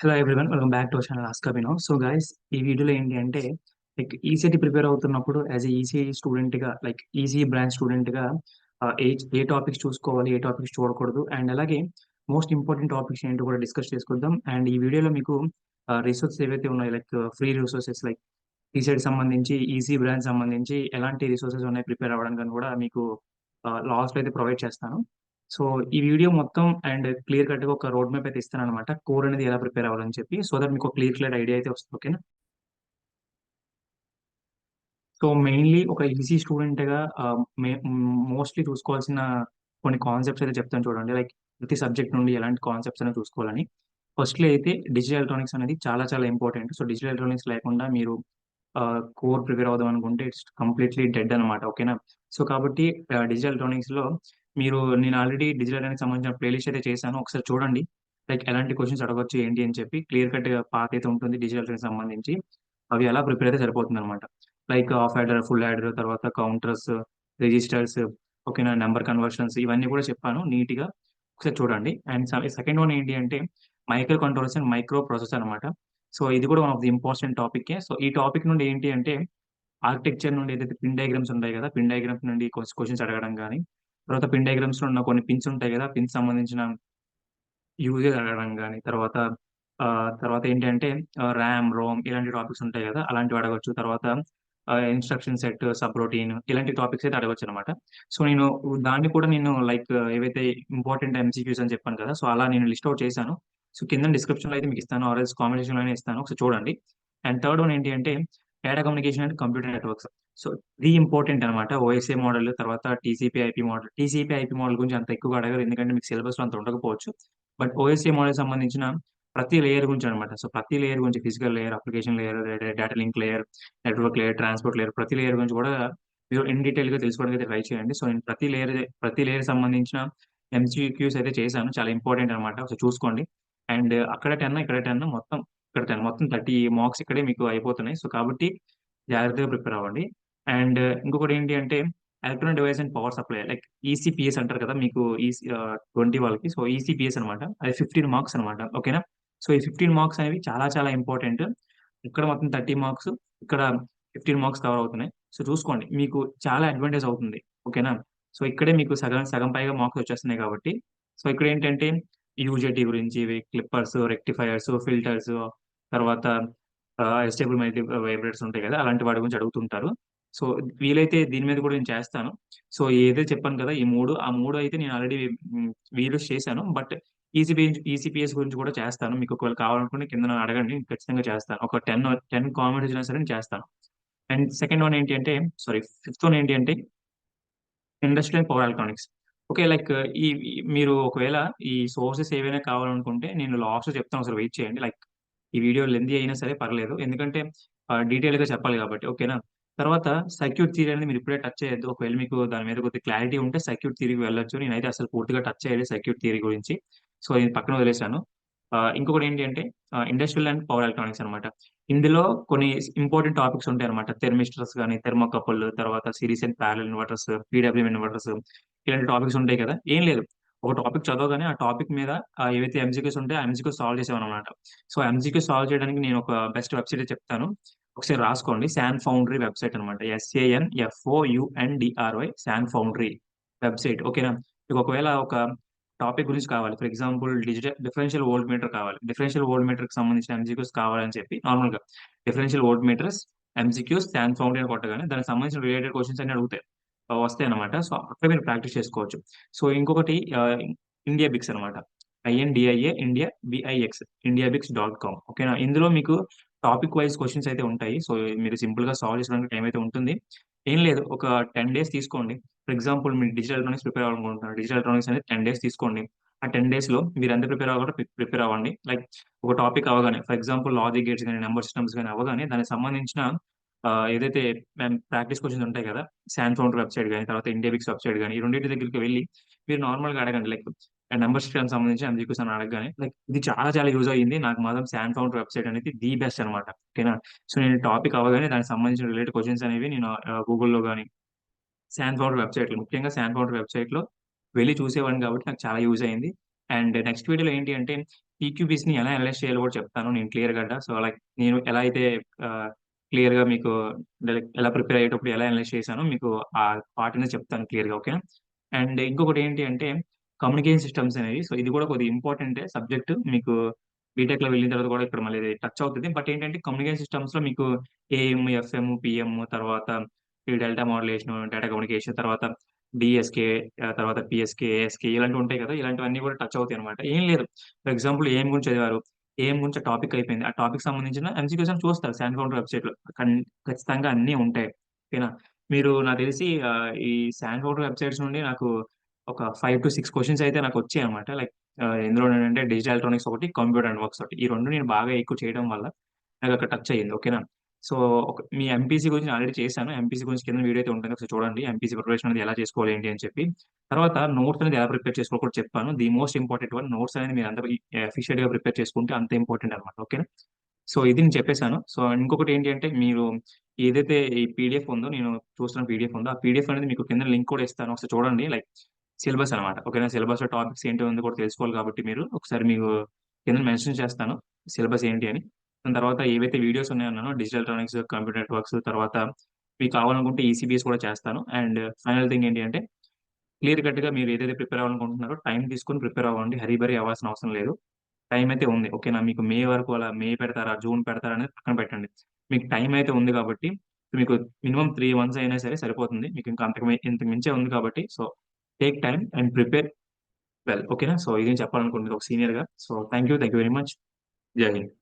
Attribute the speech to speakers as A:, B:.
A: Hello everyone, welcome back to our channel ask Abhinav. So guys, ఈ వీడియోలో ఏంటి అంటే లైక్ ఈసీటీ ప్రిపేర్ అవుతున్నప్పుడు యాజ్ ఈసీ స్టూడెంట్ గా, లైక్ ఈసీ బ్రాంచ్ స్టూడెంట్ గా ఏ టాపిక్స్ చూసుకోవాలి, ఏ టాపిక్స్ చూడకూడదు, అండ్ అలాగే మోస్ట్ ఇంపార్టెంట్ టాపిక్స్ ఏంటో కూడా డిస్కస్ చేసుకుందాం. అండ్ ఈ వీడియోలో మీకు రిసోర్సెస్ ఏవైతే ఉన్నాయో, like free resources, like ECET సంబంధించి, ఈసీ బ్రాంచ్ సంబంధించి ఎలాంటి రిసోర్సెస్ ఉన్నాయి ప్రిపేర్ అవ్వడానికి కూడా మీకు లాస్ట్ అయితే ప్రొవైడ్ చేస్తాను. సో ఈ వీడియో మొత్తం అండ్ క్లియర్ కట్ గా ఒక రోడ్ మ్యాప్ అయితే ఇస్తాను అనమాట, కోర్ అనేది ఎలా ప్రిపేర్ అవ్వాలని చెప్పి, సో దట్ మీకు క్లియర్ ఐడియా అయితే వస్తుంది. ఓకేనా? సో మెయిన్లీ ఒక ఈసీ స్టూడెంట్ గా మోస్ట్లీ చూసుకోవాల్సిన కొన్ని కాన్సెప్ట్స్ అయితే చెప్తాను చూడండి. లైక్ ప్రతి సబ్జెక్ట్ నుండి ఎలాంటి కాన్సెప్ట్స్ అనేది చూసుకోవాలని. ఫస్ట్లీ అయితే డిజిటల్ ఎలక్ట్రానిక్స్ అనేది చాలా చాలా ఇంపార్టెంట్. సో డిజిటల్ ఎలక్ట్రానిక్స్ లేకుండా మీరు కోర్ ప్రిపేర్ అవుదాం అనుకుంటే ఇట్స్ కంప్లీట్లీ డెడ్ అనమాట. ఓకేనా? సో కాబట్టి డిజిటల్ ఎలక్ట్రానిక్స్ లో నేను ఆల్రెడీ డిజిటల్ ఎలక్ట్రానిక్స్ సంబంధించిన ప్లేలిస్ట్ అయితే చేశాను, ఒకసారి చూడండి. లైక్ ఎలాంటి క్వశ్చన్స్ అడగొచ్చు ఏంటి అని చెప్పి క్లియర్ కట్ గా పాత అయితే ఉంటుంది డిజిటల్ ఎలక్ట్రానిక్స్ సంబంధించి. అవి ఎలా ప్రిపేర్ అయితే సరిపోతుంది అనమాట. Like half adder, full adder, తర్వాత కౌంటర్స్, రిజిస్టర్స్, ఓకేనా, నెంబర్ కన్వర్షన్స్, ఇవన్నీ కూడా చెప్పాను నీట్ గా. ఒకసారి చూడండి. అండ్ సెకండ్ వన్ ఏంటి అంటే micro controllers and micro processor అనమాట. సో ఇది కూడా one of the important topic. So ఈ టాపిక్ నుండి ఏంటి అంటే ఆర్కిటెక్చర్ నుండి ఏదైతే పిన్ డయాగ్రామ్స్ ఉంటాయి కదా, పిన్ డయాగ్రామ్స్ నుండి క్వశ్చన్స్ అడగడం కానీ, తర్వాత పిన్ డయాగ్రామ్స్ లో ఉన్న కొన్ని పిన్స్ ఉంటాయి కదా, పిన్స్ సంబంధించిన యూజెస్ అడగడం కానీ, తర్వాత ఏంటంటే ర్యామ్, రోమ్, ఇలాంటి టాపిక్స్ ఉంటాయి కదా, అలాంటివి అడగొచ్చు. తర్వాత ఇన్స్ట్రక్షన్ సెట్, సబ్ రొటీన్, ఇలాంటి టాపిక్స్ అయితే అడగొచ్చు అనమాట. సో దాన్ని కూడా నేను లైక్ ఏవైతే ఇంపార్టెంట్ ఎంసీక్యూస్ అని చెప్పాను కదా, సో అలా నేను లిస్ట్ అవుట్ చేశాను. సో కింద డిస్క్రిప్షన్ లో అయితే మీకు ఇస్తాను, ఆర్ఎల్స్ కామెంట్ లోనే ఇస్తాను, ఒకసారి చూడండి. అండ్ థర్డ్ వన్ ఏంటి అంటే data communication and computer networks. So ఇది ఇంపార్టెంట్ అనమాట. ఓఎస్ఏ మోడల్, తర్వాత TCP IP model. TCP IP model గురించి అంత ఎక్కువగా అడగరు, ఎందుకంటే మీకు సిలబస్ లో అంత ఉండకపోవచ్చు. బట్ ఓఎస్ఏ మోడల్ సంబంధించిన ప్రతి లేయర్ గురించి అనమాట. సో ప్రతి లేయర్ గురించి, physical layer, application layer, data link layer, network layer, transport layer, ప్రతి లేయర్ గురించి కూడా మీరు ఇన్ డీటెయిల్ గా తెలుసుకోవడానికి అయితే ట్రై చేయండి. సో నేను ప్రతి లేయర్ సంబంధించిన ఎంసీక్యూస్ అయితే చేశాను, చాలా ఇంపార్టెంట్ అనమాట. సో చూసుకోండి. అండ్ అక్కడ 10, ఇక్కడ 10, మొత్తం ఇక్కడ 10, మొత్తం 30 మార్క్స్ ఇక్కడే మీకు అయిపోతున్నాయి. సో కాబట్టి జాగ్రత్తగా ప్రిపేర్ అవ్వండి. అండ్ ఇంకొకటి ఏంటి అంటే electronic device and power supply, like ECPS అంటారు కదా మీకు, ఈసీ 20 వాళ్ళకి. సో ఈసీపీఎస్ అనమాట, అది 15 మార్క్స్ అనమాట. ఓకేనా? సో ఈ 15 మార్క్స్ అనేవి చాలా చాలా ఇంపార్టెంట్. ఇక్కడ మొత్తం 30 మార్క్స్, ఇక్కడ 15 మార్క్స్ కవర్ అవుతున్నాయి. సో చూసుకోండి, మీకు చాలా అడ్వాంటేజ్ అవుతుంది. ఓకేనా? సో ఇక్కడే మీకు సగం సగం పైగా మార్క్స్ వచ్చేస్తున్నాయి కాబట్టి. సో ఇక్కడ ఏంటంటే యూజెటీ గురించి, క్లిప్పర్స్, రెక్టిఫైయర్స్, ఫిల్టర్స్, తర్వాత ఎస్టేబుల్ మల్టీ వైబ్రేటర్స్ ఉంటాయి కదా, అలాంటి వాటి గురించి అడుగుతుంటారు. సో వీలైతే దీని మీద కూడా నేను చేస్తాను. సో ఏదైతే చెప్పాను కదా, ఆ మూడు అయితే నేను ఆల్రెడీ వీడియోస్ చేశాను. బట్ ఈసీపీఎస్ గురించి కూడా చేస్తాను. మీకు ఒకవేళ కావాలనుకుంటే కింద నన్ను అడగండి, నేను ఖచ్చితంగా చేస్తాను. ఒక 10 కామెంట్స్ అయినా సరే నేను చేస్తాను. అండ్ సెకండ్ వన్ ఏంటి అంటే, సారీ, ఫిఫ్త్ వన్ ఏంటి అంటే industrial power electronics. Okay, like మీరు ఒకవేళ ఈ సోర్సెస్ ఏవైనా కావాలనుకుంటే నేను లాస్ట్ చెప్తాను, ఒకసారి వెయిట్ చేయండి. లైక్ ఈ వీడియో లెంతీ అయినా సరే పర్లేదు, ఎందుకంటే డీటెయిల్ గా చెప్పాలి కాబట్టి. ఓకేనా? తర్వాత సర్క్యూట్ థియరీ అనేది మీరు ఇప్పుడే టచ్ చేయొద్దు. ఒకవేళ మీకు దాని మీద కొద్దిగా క్లారిటీ ఉంటే సర్క్యూట్ థియరీకి వెళ్ళొచ్చు. నేనైతే అసలు పూర్తిగా టచ్ చేయలేదు సర్క్యూట్ థియరీ గురించి. సో ఇది పక్కన వదిలేశాను. ఇంకొకటి ఏంటి అంటే ఇండస్ట్రియల్ అండ్ పవర్ ఎలక్ట్రానిక్స్ అనమాట. ఇందులో కొన్ని ఇంపార్టెంట్ టాపిక్స్ ఉంటాయి అనమాట. థెర్మిస్టర్స్ కానీ, థెర్మోకపుల్, తర్వాత series and parallel inverters, PWM inverters, ఇలాంటి టాపిక్స్ ఉంటాయి కదా. ఏం లేదు, ఒక టాపిక్ చదవగానే ఆ టాపిక్ మీద ఏవైతే ఎంసీక్యూస్ ఉంటాయో ఆ ఎంసీక్యూస్ సాల్వ్ చేసామన్నమాట. సో ఎంసీక్యూ సాల్వ్ చేయడానికి నేను ఒక బెస్ట్ వెబ్సైట్ చెప్తాను, ఒకసారి రాసుకోండి. శాన్ ఫౌండరీ వెబ్సైట్ అనమాట. SANFOUNDRY, Sanfoundry website. ఓకేనా? మీకు ఒకవేళ ఒక టాపిక్ గురించి కావాలి, for example differential voltmeter కావాలి, డిఫరెన్షియల్ వోల్ట్ మీటర్ కి సంబంధించిన ఎంసీక్యూస్ కావాలని చెప్పి నార్మల్ గా differential voltmeters MCQs Sanfoundry అని కొట్టగానే దానికి సంబంధించిన రిలేటెడ్ క్వశ్చన్స్ అన్ని అడుగుతాయి, వస్తాయి అనమాట. సో అక్కడ మీరు ప్రాక్టీస్ చేసుకోవచ్చు. సో ఇంకొకటి ఇండియా బిక్స్ అనమాట. INDIA India BIX, indiabix.com. ఓకేనా? ఇందులో మీకు టాపిక్ వైజ్ క్వశ్చన్స్ అయితే ఉంటాయి. సో మీరు సింపుల్ గా సాల్వ్ చేసుకోవడానికి టైం అయితే ఉంటుంది. ఏం లేదు, ఒక 10 డేస్ తీసుకోండి. ఫర్ ఎగ్జాంపుల్ మీరు డిజిటల్ ఎలక్ట్రానిక్స్ ప్రిపేర్ అవ్వాలనుకుంటున్నారు, డిజిటల్ ఎలక్ట్రానిక్స్ అనేది 10 డేస్ తీసుకోండి. ఆ 10 డేస్ లో మీరు ఎంత ప్రిపేర్ అవ్వాలో ప్రిపేర్ అవ్వండి. లైక్ ఒక టాపిక్ అవగానే, ఫర్ ఎగ్జాంపుల్ లాజిక్ గేట్స్ కానీ, నెంబర్ సిస్టమ్స్ కానీ అవగానే దానికి సంబంధించిన ఏదైతే మేము ప్రాక్టీస్ క్వశ్చన్స్ ఉంటాయి కదా, శాన్ ఫౌండర్ వెబ్సైట్ కానీ, తర్వాత ఇండియాబిక్స్ వెబ్సైట్ కానీ, ఈ రెండింటి దగ్గరికి వెళ్ళి మీరు నార్మల్ గా అడగండి. లైక్ నెంబర్ సిస్టమ్ సంబంధించి ఎంసీక్యూస్ అని అడగగానే, లైక్ ఇది చాలా చాలా యూజ్ అయ్యింది నాకు మాత్రం. శాన్ ఫౌండర్ వెబ్సైట్ అనేది ది బెస్ట్ అనమాట. ఓకేనా? సో నేను టాపిక్ అవగానే దానికి సంబంధించిన రిలేటెడ్ క్వశ్చన్స్ అనేవి నేను గూగుల్లో కానీ, శాన్ ఫౌండర్ వెబ్సైట్ లో, ముఖ్యంగా శాన్ ఫౌండర్ వెబ్సైట్ లో వెళ్ళి చూసేవాడిని కాబట్టి నాకు చాలా యూజ్ అయింది. అండ్ నెక్స్ట్ వీడియోలో ఏంటి అంటే పీక్యూబీస్‌ని ఎలా అనలైజ్ చేయాలో కూడా చెప్తాను నేను క్లియర్‌గా. సో, లైక్ నేను ఎలా అయితే క్లియర్‌గా మీకు లైక్ ఎలా ప్రిపేర్ అయ్యేటప్పుడు ఎలా అనలైజ్ చేశానో మీకు ఆ పార్ట్ అనేది చెప్తాను క్లియర్‌గా. ఓకేనా? అండ్ ఇంకొకటి ఏంటి అంటే కమ్యూనికేషన్ సిస్టమ్స్ అనేవి. సో, ఇది కూడా కొద్దిగా ఇంపార్టెంటే సబ్జెక్ట్. మీకు బీటెక్‌లో వెళ్ళిన తర్వాత కూడా ఇక్కడ మళ్ళీ ఇది టచ్ అవుతది. బట్ ఏంటంటే కమ్యూనికేషన్ సిస్టమ్స్‌లో మీకు ఏఎం, ఎఫ్ఎం, పీఎం తర్వాత ఈ డెల్టా మోడ్యులేషన్, డేటా కమ్యూనికేషన్ తర్వాత డీఎస్‌కే తర్వాత పీఎస్‌కే, ఏఎస్‌కే ఇలాంటివి ఉంటాయి కదా! ఇలాంటివన్నీ కూడా టచ్ అవుతాయన్నమాట. ఏం లేదు. ఫర్ ఎగ్జాంపుల్ ఏఎం గురించి చదివారు. ఏఎం గురించి ఆ టాపిక్ అయిపోయింది. ఆ టాపిక్‌కి సంబంధించిన ఎంసీక్యూస్ అని చూస్తారు సాన్ ఫౌండరీ వెబ్‌సైట్‌లో. ఖచ్చితంగా అన్నీ ఉంటాయి. ఓకేనా? మీరు నాకు తెలిసి ఈ సాన్ ఫౌండరీ వెబ్‌సైట్స్ నుండి నాకు ఒక 5-6 క్వెషన్స్ అయితే నాకొచ్చాయన్నమాట. లైక్ ఎందులోనంటే డిజిటల్ ఎలక్ట్రానిక్స్ ఒకటి, కంప్యూటర్ అండ్ వర్క్స్ ఒకటి. ఈ 2 నేను బాగా ఎక్కువ చేయడం వల్ల నాకక్కడ టచ్ అయ్యింది. ఓకేనా? సో, మీ ఎంపీసీ గురించి నేను ఆల్రెడీ చేశాను. ఎంపీసీ గురించి కింద వీడియో అయితే ఉంటుంది. ఒకసారి చూడండి. ఎంపీసీ ప్రిపరేషన్ అనేది ఎలా చేసుకోవాలి ఏంటి అని చెప్పి. తర్వాత నోట్స్ అనేది ఎలా ప్రిపేర్ చేసుకోవాలో కూడా చెప్పాను. The most important one notes అనేది మీరు ఎంత ఎఫిషియెంట్‌గా ప్రిపేర్ చేసుకుంటే అంత ఇంపార్టెంట్ అన్నమాట. ఓకేనా? సో, ఇది నేను చెప్పేసాను. సో, ఇంకొకటి ఏంటి అంటే మీరు ఏదైతే ఈ పీడీఎఫ్ ఉందో నేను చూస్తున్న పీడీఎఫ్ ఉందో, ఆ పీడీఎఫ్ అనేది మీకు కింద లింక్ కూడా ఇస్తాను. ఒకసారి చూడండి. లైక్ సిలబస్ అన్నమాట. ఓకేనా? సిలబస్‌లో టాపిక్స్ ఏంటి ఉంది కూడా తెలుసుకోవాలి కాబట్టి మీరు ఒకసారి మీకు కింద మెన్షన్ చేస్తాను. సిలబస్ ఏంటి అని. దాని తర్వాత ఏవైతే వీడియోస్ ఉన్నాయన్నానో డిజిటల్ ఎలక్ట్రానిక్స్, కంప్యూటర్ నెట్వర్క్స్ తర్వాత మీకు కావాలనుకుంటే ఈసీబీఎస్ కూడా చేస్తాను. అండ్ ఫైనల్ థింగ్ ఏంటి అంటే క్లియర్ కట్‌గా మీరు ఏదైతే ప్రిపేర్ అవ్వాలనుకుంటున్నారో టైమ్ తీసుకొని ప్రిపేర్ అవ్వండి. హరీ బరీ అవ్వాల్సిన అవసరం లేదు. టైమ్ అయితే ఉంది. ఓకేనా? మీకు మే వరకు అలా మే పెడతారా? జూన్ పెడతారా? అనేది పక్కన పెట్టండి. మీకు టైమ్ అయితే ఉంది కాబట్టి మీకు మినిమమ్ 3 మంత్స్ అయినా సరే సరిపోతుంది. మీకు ఇంకా ఇంతకు మించే ఉంది కాబట్టి so, take time and prepare well. ఓకేనా? సో, ఇది నేను చెప్పాలనుకుంటున్నది ఒక సీనియర్‌గా. So, thank you very much. జై హింద్.